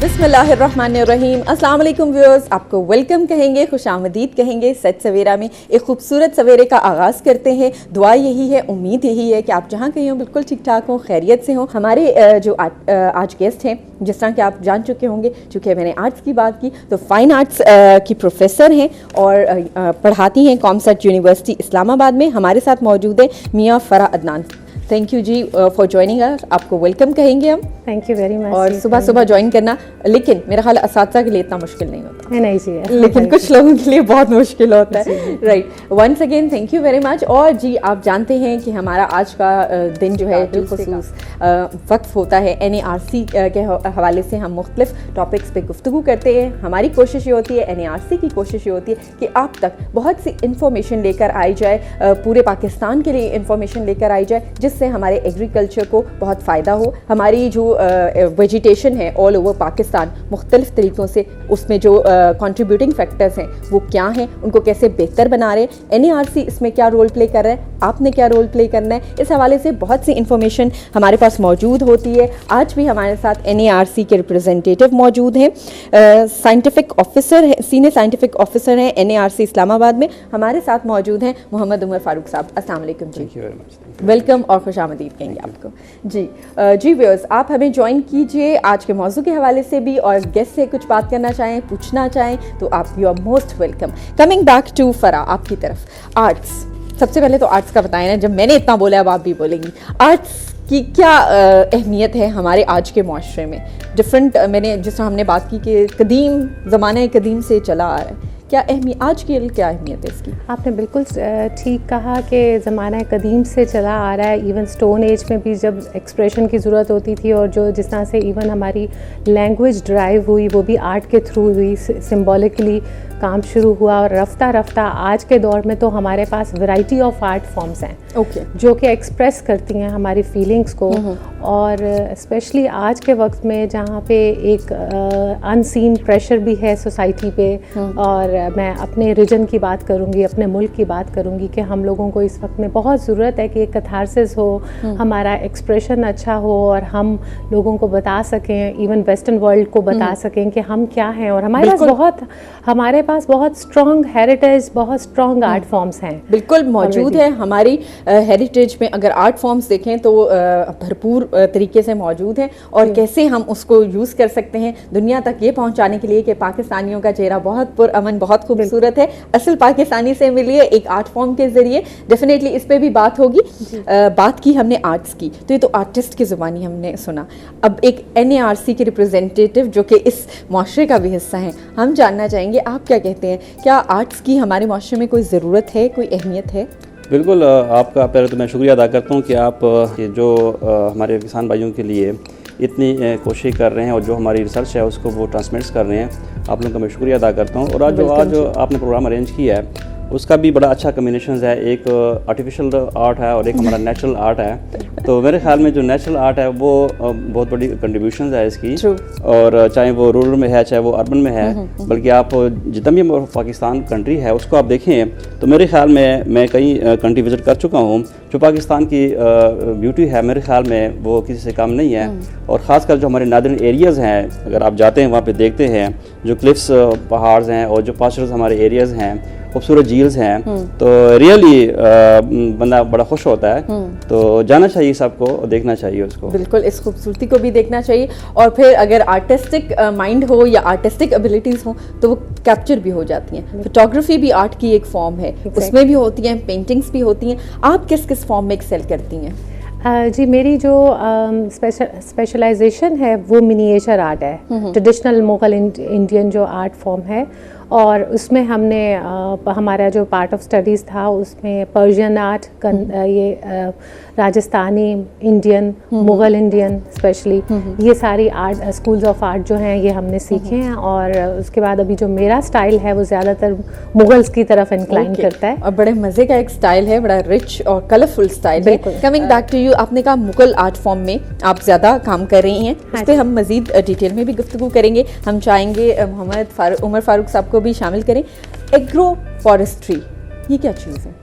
बिस्मिल्लाहिर्रहमानिर्रहीम। अस्सलाम वालेकुम व्यूअर्स, आपको वेलकम कहेंगे, खुशामदीद कहेंगे। सच सवेरा में एक खूबसूरत सवेरे का आगाज़ करते हैं। दुआ यही है, उम्मीद यही है कि आप जहाँ कहीं हो बिल्कुल ठीक ठाक हो, खैरियत से हो। हमारे जो आज गेस्ट हैं, जिस तरह कि आप जान चुके होंगे, चूँकि मैंने आर्ट्स की बात की तो फ़ाइन आर्ट्स की प्रोफेसर हैं और पढ़ाती हैं कॉमसर्ट यूनिवर्सिटी इस्लामाबाद में। हमारे साथ मौजूद है Mian Farah Adnan. Thank you ji for joining us. आपको वेलकम कहेंगे हम। Thank you very much. और सुबह सुबह ज्वाइन करना, लेकिन मेरा ख्याल असातिज़ा के लिए इतना मुश्किल नहीं होता, नहीं जी, लेकिन कुछ लोगों के लिए बहुत मुश्किल होता है। Right, once again thank you very much. और जी आप जानते हैं कि हमारा आज का दिन जो है बिलखुसूस वक्फ होता है NARC के हवाले से हम मुख्तलिफ टॉपिक्स पे गुफ्तगू करते हैं। हमारी कोशिश ये होती है, NARC की कोशिश ये होती है कि आप तक बहुत सी इंफॉर्मेशन लेकर आई जाए, पूरे पाकिस्तान के लिए इंफॉर्मेशन लेकर आई जाए, जिससे हमारे एग्रीकल्चर को बहुत फ़ायदा हो। हमारी जो वेजिटेशन है ऑल ओवर पाकिस्तान मुख्तलिफ तरीक़ों से, उसमें जो कंट्रीब्यूटिंग फैक्टर्स हैं वो क्या हैं, उनको कैसे बेहतर बना रहे हैं, NARC इसमें क्या रोल प्ले कर रहा है, आपने क्या रोल प्ले करना है, इस हवाले से बहुत सी इंफॉर्मेशन हमारे पास मौजूद होती है। आज भी हमारे साथ NARC के रिप्रेजेंटेटिव मौजूद हैं, साइंटिफिक ऑफिसर है, सीनियर साइंटिफिक ऑफिसर हैं NARC इस्लामाबाद में। हमारे साथ मौजूद हैं मोहम्मद उमर फारूक साहब। अस्सलाम वालेकुम जी, वेलकम और खुशामदीद कहेंगे आपको। जी व्यूअर्स, आप हमें ज्वाइन कीजिए आज के मौजू के हवाले से भी, और गेस्ट से कुछ बात करना चाहें, पूछना चाहें तो आप you are most welcome. Coming back to Farah, आपकी तरफ आर्ट्स, सबसे पहले तो आर्ट्स का बताएं ना, जब मैंने इतना बोला अब आप भी बोलेंगी। आर्ट्स की क्या अहमियत है हमारे आज के माशरे में? डिफरेंट, मैंने जिस तरह हमने बात की कि कदीम ज़माने कदीम से चला आ रहा है, क्या अहमियत आज की क्या अहमियत है इसकी? आपने बिल्कुल ठीक कहा कि ज़माना कदीम से चला आ रहा है। इवन स्टोन एज में भी जब एक्सप्रेशन की ज़रूरत होती थी, और जो जिस तरह से इवन हमारी लैंग्वेज ड्राइव हुई वो भी आर्ट के थ्रू हुई, सिम्बॉलिकली काम शुरू हुआ, और रफ्ता रफ्ता आज के दौर में तो हमारे पास वैरायटी ऑफ आर्ट फॉर्म्स हैं जो कि एक्सप्रेस करती हैं हमारी फीलिंग्स को। और स्पेशली आज के वक्त में जहाँ पे एक अनसीन प्रेशर भी है सोसाइटी पे, और मैं अपने रीजन की बात करूँगी, अपने मुल्क की बात करूँगी कि हम लोगों को इस वक्त में बहुत ज़रूरत है कि एक कैथारसिस हो, हमारा एक्सप्रेशन अच्छा हो, और हम लोगों को बता सकें, इवन वेस्टर्न वर्ल्ड को बता सकें कि हम क्या हैं। और हमारे पास बहुत स्ट्रॉन्ग हेरिटेज, बहुत स्ट्रॉन्ग आर्ट फॉर्म्स हैं, बिल्कुल मौजूद है। हमारी हेरिटेज में अगर आर्ट फॉर्म्स देखें तो भरपूर तरीके से मौजूद है, और कैसे हम उसको यूज़ कर सकते हैं दुनिया तक ये पहुंचाने के लिए कि पाकिस्तानियों का चेहरा बहुत पुरअमन, बहुत खूबसूरत है। असल पाकिस्तानी से मिलिए एक आर्ट फॉर्म के ज़रिए। डेफिनेटली इस पर भी बात होगी। बात की हमने आर्ट्स की, तो ये तो आर्टिस्ट की ज़ुबानी हमने सुना। अब एक NARC के रिप्रेजेंटेटिव जो कि इस माशरे का भी हिस्सा हैं, हम जानना चाहेंगे आप क्या कहते हैं, क्या आर्ट्स की हमारे माशरे में कोई ज़रूरत है, कोई अहमियत है? बिल्कुल, आपका पहले तो मैं शुक्रिया अदा करता हूँ कि आप जो हमारे किसान भाइयों के लिए इतनी कोशिश कर रहे हैं, और जो हमारी रिसर्च है उसको वो ट्रांसमिट कर रहे हैं। आप लोगों का मैं शुक्रिया अदा करता हूँ। और आज जो आपने प्रोग्राम अरेंज किया है उसका भी बड़ा अच्छा कम्बिनेशन है। एक आर्टिफिशियल आर्ट है और एक हमारा नेचुरल आर्ट है। तो मेरे ख्याल में जो नेचुरल आर्ट है वो बहुत बड़ी कंट्रीब्यूशन है इसकी। और चाहे वो रूरल में है, चाहे वो अर्बन में है, बल्कि आप जितना भी पाकिस्तान कंट्री है उसको आप देखें तो मेरे ख्याल में, मैं कई कंट्री विज़िट कर चुका हूँ, जो पाकिस्तान की ब्यूटी है मेरे ख्याल में वो किसी से कम नहीं है। और ख़ासकर जो हमारे नादरन एरियाज़ हैं, अगर आप जाते हैं वहाँ पे देखते हैं जो क्लिफ्स पहाड़ हैं और जो पास्चर्स हमारे एरियाज़ हैं, खूबसूरत झील्स हैं, तो रियली बंदा बड़ा खुश होता है। तो जाना चाहिए सबको, देखना चाहिए उसको। बिल्कुल, इस खूबसूरती को भी देखना चाहिए। और फिर अगर आर्टिस्टिक माइंड हो या आर्टिस्टिक एबिलिटीज़ हो तो वो कैप्चर भी हो जाती हैं। फोटोग्राफी भी आर्ट की एक फॉर्म है, उसमें भी होती हैं, पेंटिंग्स भी होती हैं। आप किस किस फॉर्म में एक्सेल करती हैं? जी, मेरी जो स्पेशलाइजेशन है वो मिनिएचर आर्ट है, ट्रेडिशनल मुगल इंडियन जो आर्ट फॉर्म है। और उसमें हमने हमारा जो पार्ट ऑफ स्टडीज़ था उसमें पर्शियन आर्ट, ये Rajasthani Indian, Mughal Indian specially, ये सारी आर्ट स्कूल्स ऑफ आर्ट जो हैं ये हमने सीखे हैं। और उसके बाद अभी जो मेरा स्टाइल है वो ज़्यादातर मुगल्स की तरफ इंक्लाइन करता है। और बड़े मज़े का एक स्टाइल है, बड़ा रिच और कलरफुल स्टाइल है। कमिंग बैक टू यू, आपने कहा मुगल आर्ट फॉर्म में आप ज़्यादा काम कर रही हैं, उस पर हम मज़ीद डिटेल में भी गुफ्तगू करेंगे। हम चाहेंगे मोहम्मद उमर फारूक साहब को भी शामिल करें। एग्रो फॉरेस्ट्री, ये क्या चीज़ है?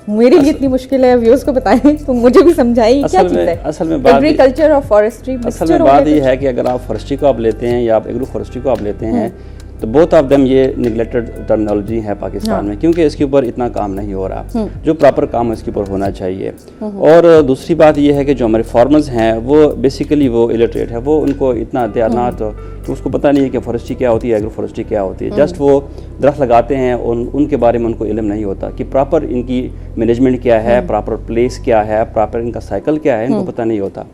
मेरे लिए इतनी मुश्किल है, व्यूअर्स को बताएं तो मुझे भी समझाइए क्या चीज़ है। असल में बात एग्रीकल्चर और फॉरेस्ट्री असल में बात ये है कि अगर आप फॉरेस्ट्री को आप लेते हैं या आप एग्रो फॉरेस्ट्री को आप लेते हैं तो बोथ ऑफ देम ये निगलेक्टेड टर्मिनोलॉजी है पाकिस्तान में, क्योंकि इसके ऊपर इतना काम नहीं हो रहा जो प्रॉपर काम इसके ऊपर होना चाहिए। और दूसरी बात ये है कि जो हमारे फार्मर्स हैं वो बेसिकली वो इलिटरेट है, वो उनको इतना ध्यान तो उसको पता नहीं है कि फॉरेस्ट्री क्या होती है, एग्रो फॉरेस्ट्री क्या होती है। जस्ट वो दरख्त लगाते हैं और उनके बारे में उनको इल्म नहीं होता कि प्रॉपर इनकी मैनेजमेंट क्या है, प्रॉपर प्लेस क्या है, प्रॉपर इनका साइकिल क्या है, इनको पता नहीं होता।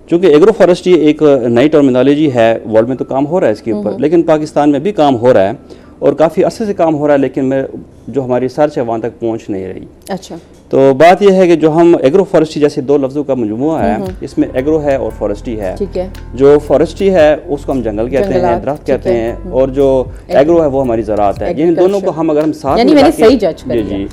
चूँकि एग्रो फॉरेस्ट्री एक नई टर्मिनोलॉजी है, वर्ल्ड में तो काम हो रहा है इसके ऊपर, लेकिन पाकिस्तान में भी काम हो रहा है और काफ़ी अरसे से काम हो रहा है, लेकिन जो हमारी रिसर्च है वहाँ तक पहुँच नहीं रही। अच्छा, तो बात यह है कि जो हम एग्रो फॉरेस्ट्री जैसे दो लफ्ज़ों का मजमूआ है, इसमें एग्रो है और फॉरेस्ट्री है। ठीक है। जो फॉरेस्ट्री है उसको हम जंगल कहते हैं, दरख्त कहते हैं, और जो एग्रो है वो हमारी ज़राअत है। जिन दोनों को हम अगर हम साथ यानी मैंने सही जज कर जी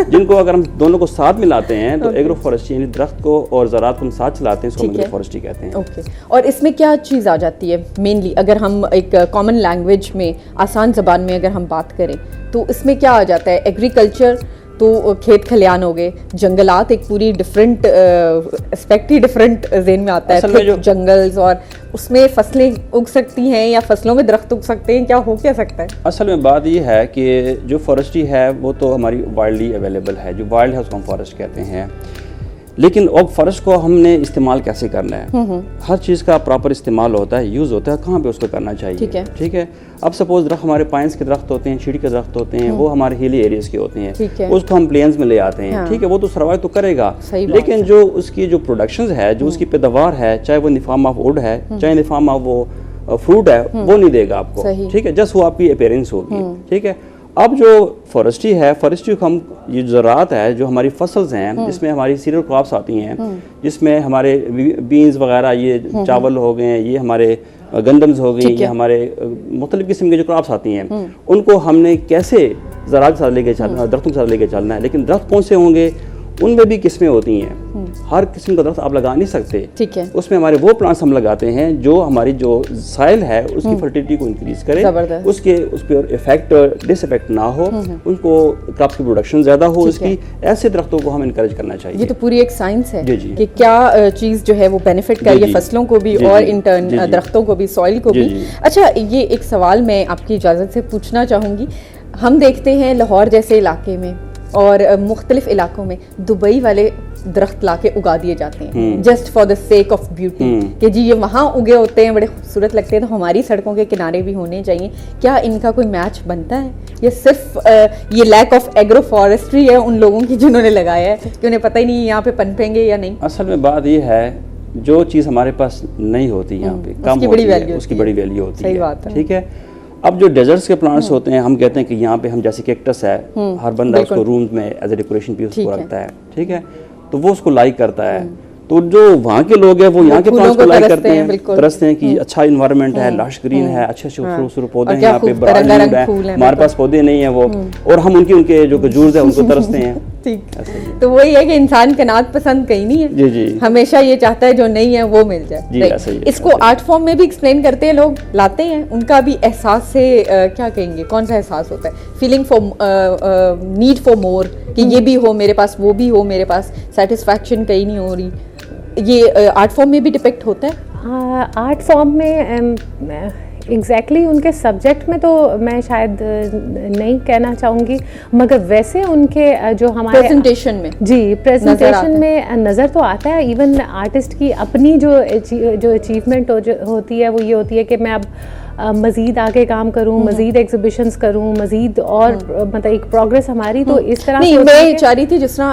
जिनको अगर हम दोनों को साथ मिलाते हैं तो एग्रो फॉरेस्ट्री यानी दरख्त को और ज़राअत को हम साथ चलाते हैं, इसको हम एग्रो फॉरेस्ट्री कहते हैं। ओके, और इसमें क्या चीज़ आ जाती है मेनली, अगर हम एक कॉमन लैंग्वेज में आसान ज़बान में अगर हम बात करें तो इसमें क्या आ जाता है? एग्रीकल्चर तो खेत खलियान हो गए, जंगलात एक पूरी डिफरेंट एस्पेक्ट ही डिफरेंट जेन में आता है, फिर जंगल्स, और उसमें फसलें उग सकती हैं या फसलों में दरख्त उग सकते हैं, क्या हो क्या सकता है? असल में बात ये है कि जो फॉरेस्ट्री है वो तो हमारी वाइल्डली अवेलेबल है, जो वाइल्ड है उसको हम फॉरेस्ट कहते हैं, लेकिन अब फॉरेस्ट को हमने इस्तेमाल कैसे करना है? हर चीज़ का प्रॉपर इस्तेमाल होता है, यूज़ होता है, कहाँ पे उसको करना चाहिए। ठीक है। अब सपोज दरख्त हमारे पाइन्स के दरख्त होते हैं, चीड़ के दरख्त होते हैं, वो हमारे हिली एरियाज के होते हैं, उसको हम प्लेन्स में ले आते हैं। ठीक है, वो तो सर्वाइव तो करेगा, लेकिन जो उसकी जो प्रोडक्शन है, जो उसकी पैदावार है, चाहे वो in the form of would है, चाहे इन द फॉर्म ऑफ वो फ्रूट है, वो नहीं देगा आपको। ठीक है, जस्ट वो आपकी अपीयरेंस होगी। ठीक है। अब जो फॉरेस्ट्री है, फॉरेस्ट्री को हम ये ज़राअत है, जो हमारी फसल्स हैं, जिसमें हमारी सीरियल क्रॉप्स आती हैं, जिसमें हमारे बीन्स वगैरह, ये चावल हो गए, ये हमारे गंदम्स हो गई, ये हमारे मुख्तलिफ किस्म के जो क्रॉप्स आती हैं, उनको हमने कैसे ज़राअत के साथ लेके चलना, दरख्तों के साथ लेके चलना है। लेकिन दरख्त कौन से होंगे? उनमें भी किस्में होती हैं, हर किस्म का दरख्त आप लगा नहीं सकते। ठीक है। उसमें हमारे वो प्लांट्स हम लगाते हैं जो हमारी जो साइल है उसकी फर्टिलिटी को इंक्रीज करे, उसके उस पर इफेक्ट डिसइफेक्ट ना हो, उनको क्रॉप्स की प्रोडक्शन ज़्यादा हो उसकी, ऐसे दरख्तों को हम इनकरेज करना चाहिए। ये तो पूरी एक साइंस है जी। कि क्या चीज़ जो है वो बेनिफिट कर रही है फसलों को भी और इन टर्न दरख्तों को भी, सॉइल को भी। अच्छा, ये एक सवाल मैं आपकी इजाज़त से पूछना चाहूँगी। हम देखते हैं लाहौर जैसे इलाके में और मुख्तलिफ इलाकों में दुबई वाले दरख्त लाके उगा दिए जाते हैं just for the sake of beauty, कि जी ये वहाँ उगे होते हैं, बड़े खूबसूरत लगते हैं, तो हमारी सड़कों के किनारे भी होने चाहिए। क्या इनका कोई मैच बनता है? ये सिर्फ ये लैक ऑफ एग्रो फॉरेस्ट्री है उन लोगों की जिन्होंने लगाया है कि उन्हें पता ही नहीं यहाँ पे पनपेंगे या नहीं? असल में बात ये है, जो चीज़ हमारे पास नहीं होती यहाँ पे, कम होती है, उसकी बड़ी वैल्यू होती है। सही बात है। ठीक है। अब जो डेजर्ट्स के प्लांट्स होते हैं, हम कहते हैं कि यहाँ पे हम जैसे कैक्टस है, हर बंदा उसको रूम में एज ए डेकोरेशन पीस उसको रखता है। ठीक है, तो वो उसको लाइक करता है। तो जो वहाँ के लोग हैं वो यहाँ के प्लांट्स को लाइक करते हैं, तरसते हैं कि अच्छा इन्वायरमेंट है, लश ग्रीन है, अच्छे खूबसूरत पौधे हैं यहाँ पे, हमारे पास पौधे नहीं है वो, और हम उनके जो खजूर है उनको तरसते हैं। ठीक, तो वही है कि इंसान कनात पसंद कहीं नहीं है। जी। हमेशा ये चाहता है जो नहीं है वो मिल जाए। इसको आर्ट फॉर्म में भी एक्सप्लेन करते हैं लोग, लाते हैं, उनका भी एहसास से क्या कहेंगे, कौन सा एहसास होता है? Feeling for need for more, कि ये भी हो मेरे पास, वो भी हो मेरे पास, सेटिस्फैक्शन कहीं नहीं हो रही, ये आर्ट फॉर्म में भी डिपिक्ट होता है? आर्ट फॉर्म में एग्जैक्टली उनके सब्जेक्ट में तो मैं शायद नहीं कहना चाहूँगी, मगर वैसे उनके जो हमारे प्रेजेंटेशन में प्रेजेंटेशन में नज़र तो आता है। इवन आर्टिस्ट की अपनी जो अचीवमेंट होती है वो ये होती है कि मैं अब मज़ीद आगे काम करूं, मज़ीद एग्जिबिशंस करूं, मज़ीद और मतलब एक प्रोग्रेस हमारी तो इस तरह नहीं, मैं चाह रही थी जिस तरह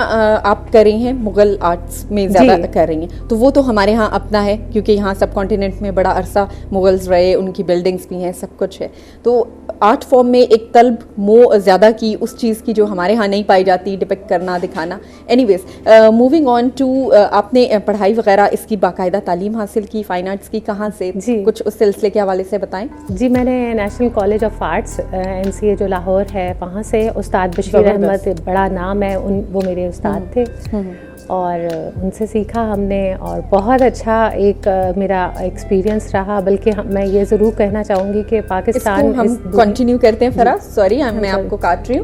आप कर रही हैं मुग़ल आर्ट्स में ज़्यादा कर रही हैं, तो वो तो हमारे यहाँ अपना है क्योंकि यहाँ सब कॉन्टिनेंट में बड़ा अरसा मुग़ल्स रहे, उनकी बिल्डिंग्स भी हैं, सब कुछ है। तो आर्ट फॉर्म में एक तलब मोह ज़्यादा की उस चीज़ की जो हमारे यहाँ नहीं पाई जाती, डिपिक्ट करना, दिखाना। एनीवेज, मूविंग ऑन टू, आपने पढ़ाई वगैरह इसकी बाकायदा तालीम हासिल की फाइन आर्ट्स की, कहाँ से? कुछ उस सिलसिले के हवाले से बताएं। जी, मैंने national college of arts NCA जो लाहौर है वहाँ से, उस्ताद बशीर अहमद, बड़ा नाम है, वो मेरे उस्ताद थे और उनसे सीखा हमने और बहुत अच्छा एक मेरा एक्सपीरियंस रहा। बल्कि मैं ये ज़रूर कहना चाहूँगी कि पाकिस्तान हम कंटिन्यू करते हैं फराज, सॉरी मैं आपको काट रही हूँ।